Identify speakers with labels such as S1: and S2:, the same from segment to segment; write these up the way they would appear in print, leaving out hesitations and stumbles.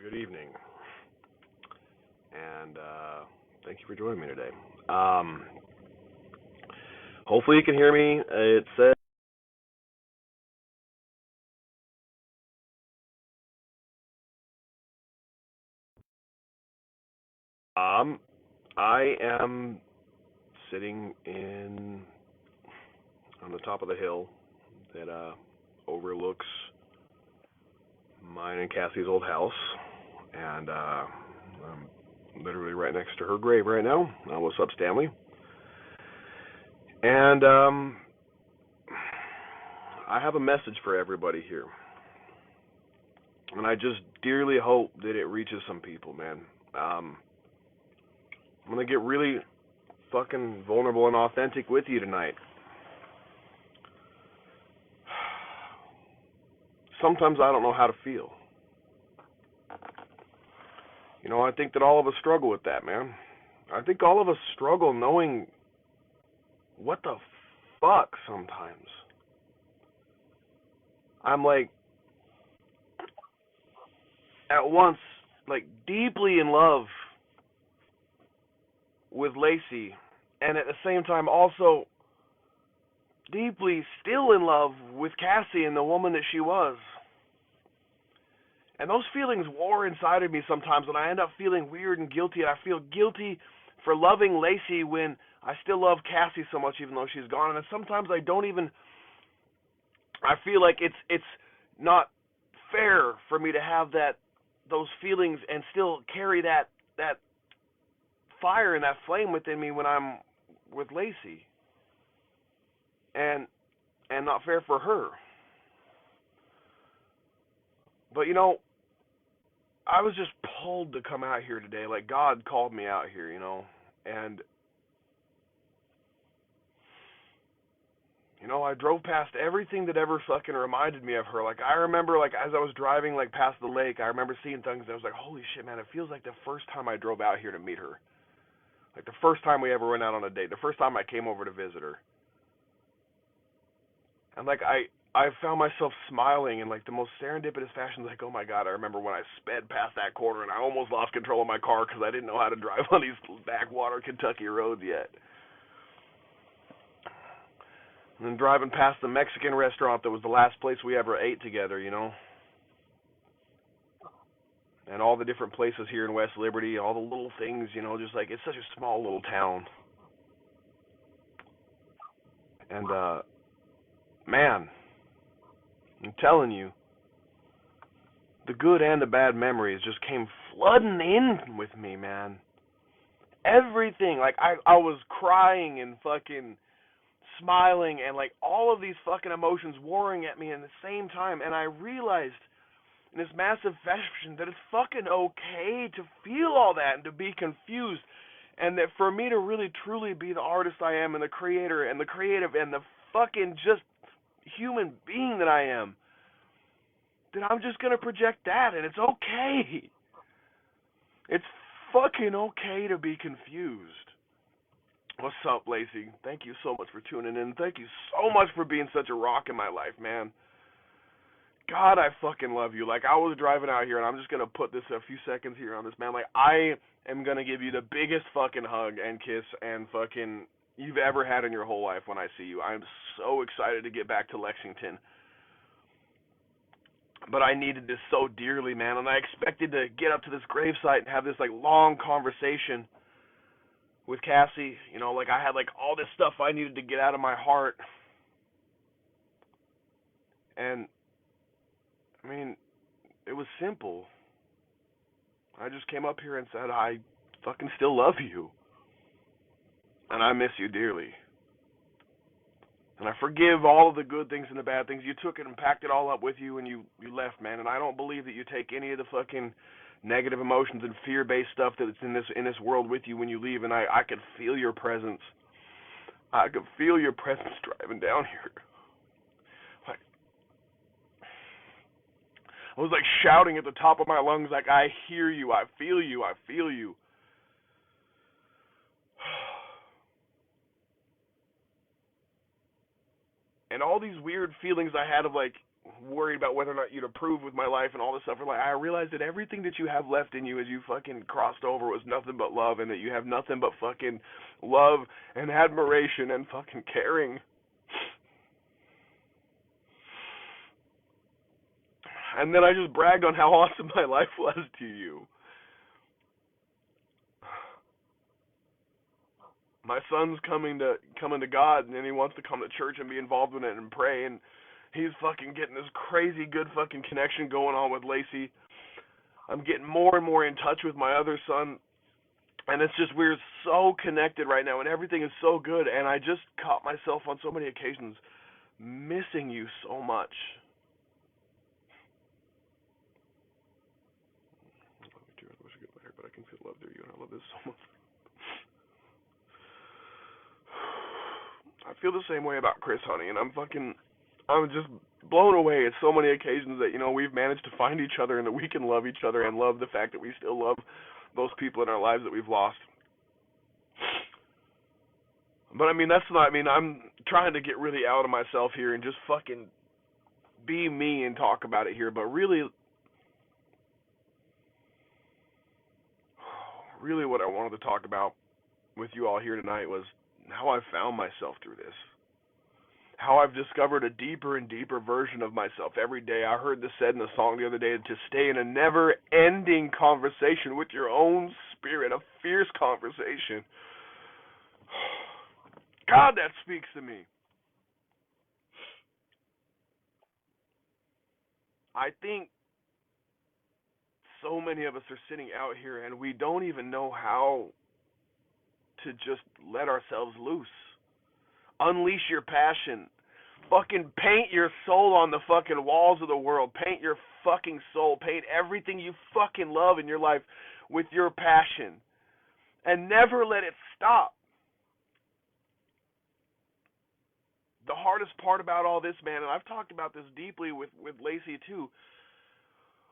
S1: Good evening, and thank you for joining me today. Um, Hopefully, you can hear me. It says um, I am sitting in on the top of the hill that overlooks mine and Cassie's old house, and I'm literally right next to her grave right now. What's up, Stanley? And I have a message for everybody here. And I just dearly hope that it reaches some people, man. I'm gonna get really fucking vulnerable and authentic with you tonight. Sometimes I don't know how to feel. I think that all of us struggle with that, man. I think all of us struggle knowing what the fuck sometimes. I'm like, at once, like, deeply in love with Lacey, and at the same time, also deeply still in love with Cassie and the woman that she was. And those feelings war inside of me sometimes, and I end up feeling weird and guilty. And I feel guilty for loving Lacey when I still love Cassie so much, even though she's gone. And sometimes I don't even. I feel like it's not fair for me to have those feelings and still carry that fire and that flame within me when I'm with Lacey, and not fair for her. But I was just pulled to come out here today. Like, God called me out here, and I drove past everything that ever fucking reminded me of her. Like, I remember, like, as I was driving, like, past the lake, I remember seeing things and I was like, holy shit, man, it feels like the first time I drove out here to meet her. Like, the first time we ever went out on a date, the first time I came over to visit her. And, like, I found myself smiling in, like, the most serendipitous fashion. Like, oh my God, I remember when I sped past that corner and I almost lost control of my car because I didn't know how to drive on these backwater Kentucky roads yet. And then driving past the Mexican restaurant that was the last place we ever ate together, and all the different places here in West Liberty, all the little things, just like it's such a small little town. And man, I'm telling you, the good and the bad memories just came flooding in with me, man. Everything, like I was crying and fucking smiling and like all of these fucking emotions warring at me at the same time, and I realized in this massive fashion that it's fucking okay to feel all that and to be confused, and that for me to really truly be the artist I am and the creator and the creative and the fucking just human being that I am, that I'm just gonna project that, and it's okay. It's fucking okay to be confused. What's up, Lacey? Thank you so much for tuning in. Thank you so much for being such a rock in my life, man. God, I fucking love you. Like, I was driving out here, and I'm just gonna put this a few seconds here on this, man. Like, I am gonna give you the biggest fucking hug and kiss and fucking you've ever had in your whole life when I see you. I'm so excited to get back to Lexington. But I needed this so dearly, man, and I expected to get up to this gravesite and have this, like, long conversation with Cassie. Like, I had, like, all this stuff I needed to get out of my heart. And, I mean, it was simple. I just came up here and said, I fucking still love you. And I miss you dearly. And I forgive all of the good things and the bad things. You took it and packed it all up with you and you left, man. And I don't believe that you take any of the fucking negative emotions and fear-based stuff that's in this world with you when you leave. And I could feel your presence. I could feel your presence driving down here. Like, I was like shouting at the top of my lungs, like, I hear you, I feel you, I feel you. And all these weird feelings I had of, like, worried about whether or not you'd approve with my life and all this stuff. Like, I realized that everything that you have left in you as you fucking crossed over was nothing but love, and that you have nothing but fucking love and admiration and fucking caring. And then I just bragged on how awesome my life was to you. My son's coming to God, and he wants to come to church and be involved in it and pray, and he's fucking getting this crazy good fucking connection going on with Lacey. I'm getting more and more in touch with my other son, and it's just, we're so connected right now, and everything is so good, and I just caught myself on so many occasions missing you so much. I love you too. I wish I could let her, but I can feel love through you, and I love this so much. I feel the same way about Chris, honey, and I'm just blown away at so many occasions that, we've managed to find each other and that we can love each other and love the fact that we still love those people in our lives that we've lost. But I'm trying to get really out of myself here and just fucking be me and talk about it here, but really what I wanted to talk about with you all here tonight was how I found myself through this. How I've discovered a deeper and deeper version of myself every day. I heard this said in a song the other day, to stay in a never-ending conversation with your own spirit, a fierce conversation. God, that speaks to me. I think so many of us are sitting out here and we don't even know how to just let ourselves loose. Unleash your passion. Fucking paint your soul on the fucking walls of the world. Paint your fucking soul. Paint everything you fucking love in your life with your passion. And never let it stop. The hardest part about all this, man, and I've talked about this deeply with Lacey too,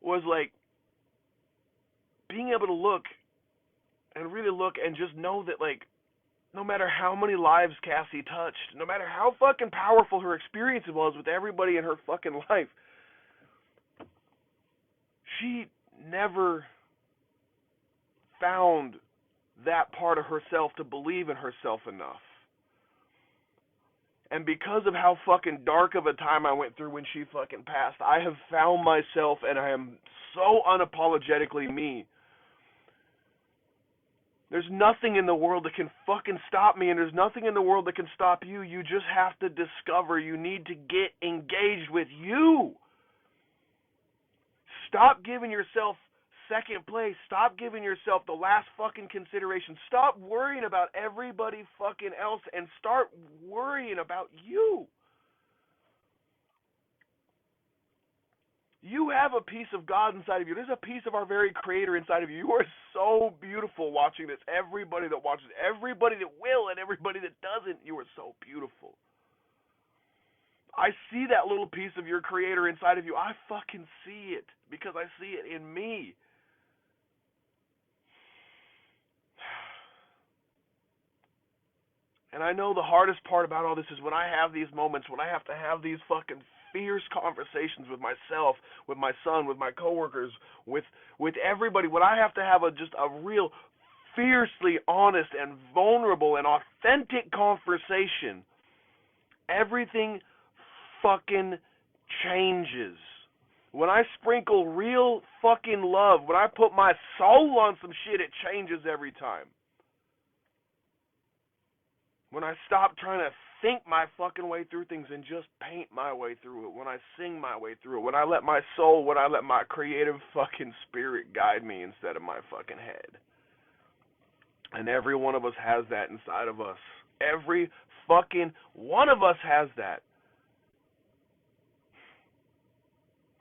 S1: was like being able to look and really look and just know that, like, no matter how many lives Cassie touched, no matter how fucking powerful her experience was with everybody in her fucking life, she never found that part of herself to believe in herself enough. And because of how fucking dark of a time I went through when she fucking passed, I have found myself, and I am so unapologetically me. There's nothing in the world that can fucking stop me, and there's nothing in the world that can stop you. You just have to discover. You need to get engaged with you. Stop giving yourself second place. Stop giving yourself the last fucking consideration. Stop worrying about everybody fucking else and start worrying about you. You have a piece of God inside of you. There's a piece of our very Creator inside of you. You are so beautiful watching this. Everybody that watches, everybody that will, and everybody that doesn't, you are so beautiful. I see that little piece of your Creator inside of you. I fucking see it because I see it in me. And I know the hardest part about all this is when I have these moments, when I have to have these fucking fierce conversations with myself, with my son, with my coworkers, with everybody, when I have to have just a real fiercely honest and vulnerable and authentic conversation, everything fucking changes. When I sprinkle real fucking love, when I put my soul on some shit, it changes every time. When I stop trying to think my fucking way through things and just paint my way through it. When I sing my way through it. When I let my soul, when I let my creative fucking spirit guide me instead of my fucking head. And every one of us has that inside of us. Every fucking one of us has that.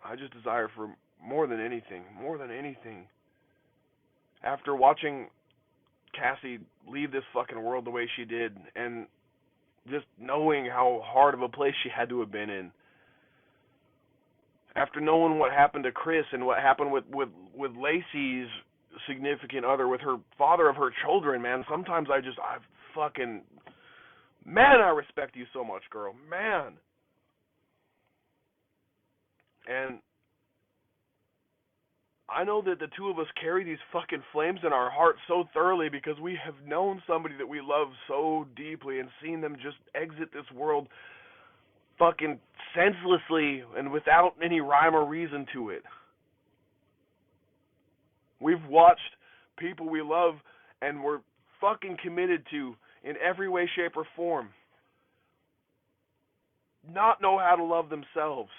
S1: I just desire for more than anything. After watching Cassie leave this fucking world the way she did, and just knowing how hard of a place she had to have been in. After knowing what happened to Chris and what happened with Lacey's significant other, with her father of her children, man, sometimes I fucking, man, I respect you so much, girl. Man. And I know that the two of us carry these fucking flames in our hearts so thoroughly because we have known somebody that we love so deeply and seen them just exit this world fucking senselessly and without any rhyme or reason to it. We've watched people we love and we're fucking committed to in every way, shape, or form not know how to love themselves.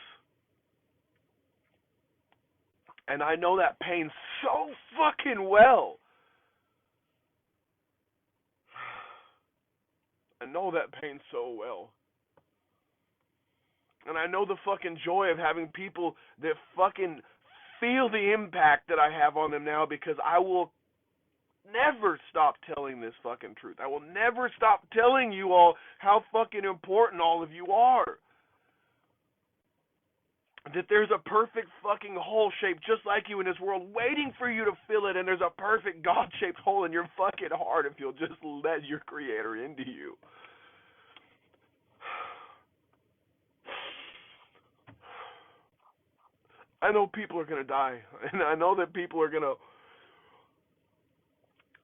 S1: And I know that pain so fucking well. I know that pain so well. And I know the fucking joy of having people that fucking feel the impact that I have on them now, because I will never stop telling this fucking truth. I will never stop telling you all how fucking important all of you are. That there's a perfect fucking hole shaped just like you in this world waiting for you to fill it, and there's a perfect God-shaped hole in your fucking heart if you'll just let your Creator into you. I know people are going to die, and I know that people are going to,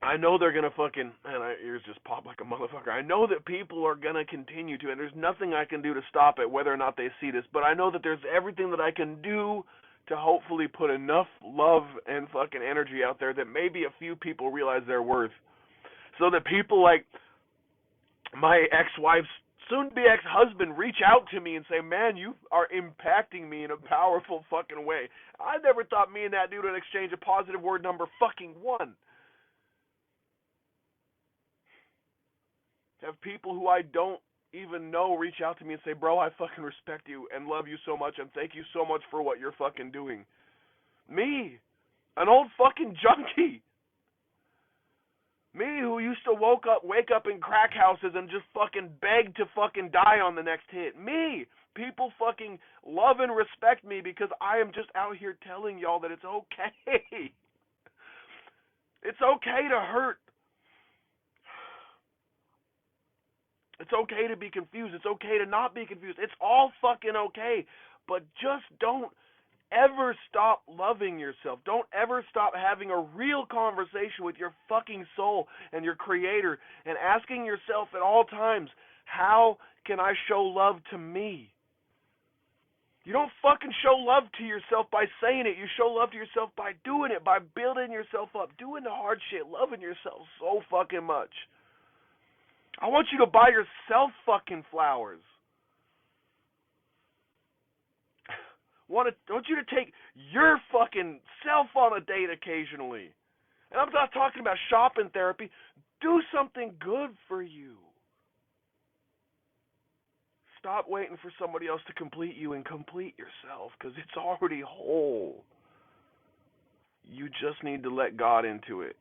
S1: I know they're going to fucking, and my ears just pop like a motherfucker. I know that people are going to continue to, and there's nothing I can do to stop it, whether or not they see this, but I know that there's everything that I can do to hopefully put enough love and fucking energy out there that maybe a few people realize their worth. So that people like my ex-wife's soon-to-be ex-husband reach out to me and say, man, you are impacting me in a powerful fucking way. I never thought me and that dude would exchange a positive word number fucking one. Have people who I don't even know reach out to me and say, bro, I fucking respect you and love you so much and thank you so much for what you're fucking doing. Me, an old fucking junkie. Me, who used to wake up in crack houses and just fucking beg to fucking die on the next hit. Me. People fucking love and respect me because I am just out here telling y'all that it's okay. It's okay to hurt. It's okay to be confused. It's okay to not be confused. It's all fucking okay. But just don't ever stop loving yourself. Don't ever stop having a real conversation with your fucking soul and your Creator and asking yourself at all times, how can I show love to me? You don't fucking show love to yourself by saying it. You show love to yourself by doing it, by building yourself up, doing the hard shit, loving yourself so fucking much. I want you to buy yourself fucking flowers. I want you to take your fucking self on a date occasionally. And I'm not talking about shopping therapy. Do something good for you. Stop waiting for somebody else to complete you and complete yourself, because it's already whole. You just need to let God into it.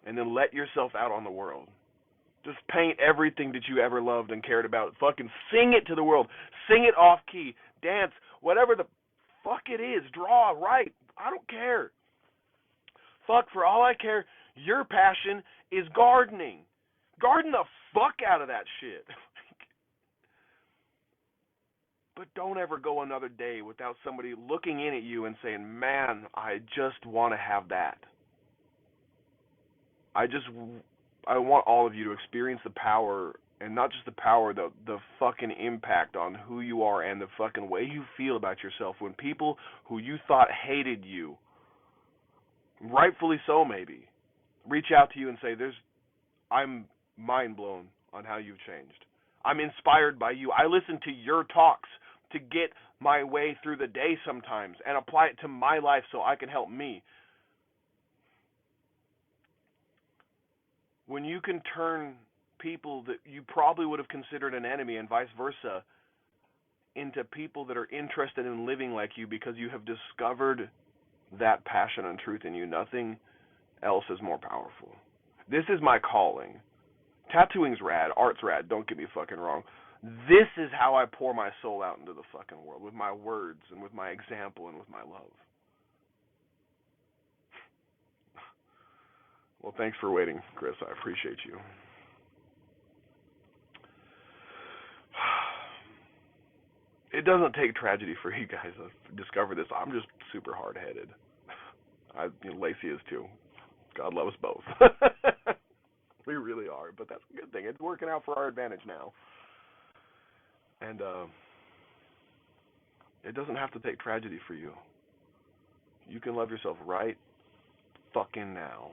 S1: And then let yourself out on the world. Just paint everything that you ever loved and cared about. Fucking sing it to the world. Sing it off key. Dance. Whatever the fuck it is. Draw. Write. I don't care. Fuck, for all I care, your passion is gardening. Garden the fuck out of that shit. But don't ever go another day without somebody looking in at you and saying, man, I just want to have that. I want all of you to experience the power, and not just the power, the fucking impact on who you are and the fucking way you feel about yourself when people who you thought hated you, rightfully so maybe, reach out to you and say, I'm mind blown on how you've changed. I'm inspired by you. I listen to your talks to get my way through the day sometimes and apply it to my life so I can help me. When you can turn people that you probably would have considered an enemy and vice versa into people that are interested in living like you because you have discovered that passion and truth in you, nothing else is more powerful. This is my calling. Tattooing's rad, art's rad, don't get me fucking wrong. This is how I pour my soul out into the fucking world, with my words and with my example and with my love. Well, thanks for waiting, Chris. I appreciate you. it doesn't take tragedy for you guys to discover this. I'm just super hard-headed. Lacey is too. God love us both. We really are, but that's a good thing. It's working out for our advantage now. And it doesn't have to take tragedy for you. You can love yourself right fucking now.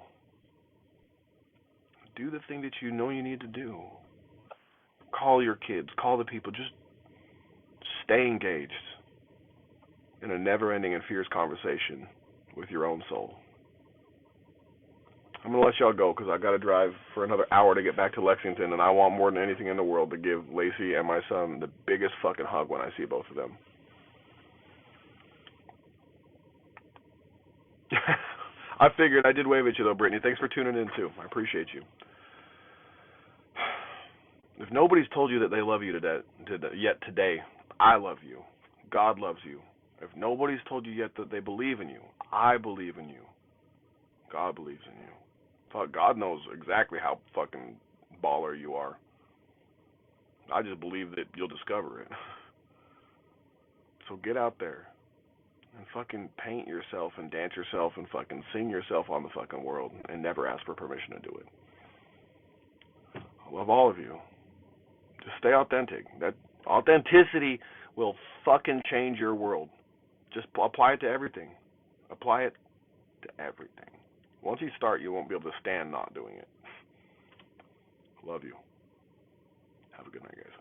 S1: Do the thing that you know you need to do. Call your kids, call the people, just stay engaged in a never-ending and fierce conversation with your own soul. I'm going to let y'all go because I got to drive for another hour to get back to Lexington, and I want more than anything in the world to give Lacey and my son the biggest fucking hug when I see both of them. I figured. I did wave at you, though, Brittany. Thanks for tuning in, too. I appreciate you. If nobody's told you that they love you yet today, I love you. God loves you. If nobody's told you yet that they believe in you, I believe in you. God believes in you. Fuck, God knows exactly how fucking baller you are. I just believe that you'll discover it. So get out there and fucking paint yourself and dance yourself and fucking sing yourself on the fucking world and never ask for permission to do it. I love all of you. Just stay authentic. That authenticity will fucking change your world. Just apply it to everything. Apply it to everything. Once you start, you won't be able to stand not doing it. Love you. Have a good night, guys.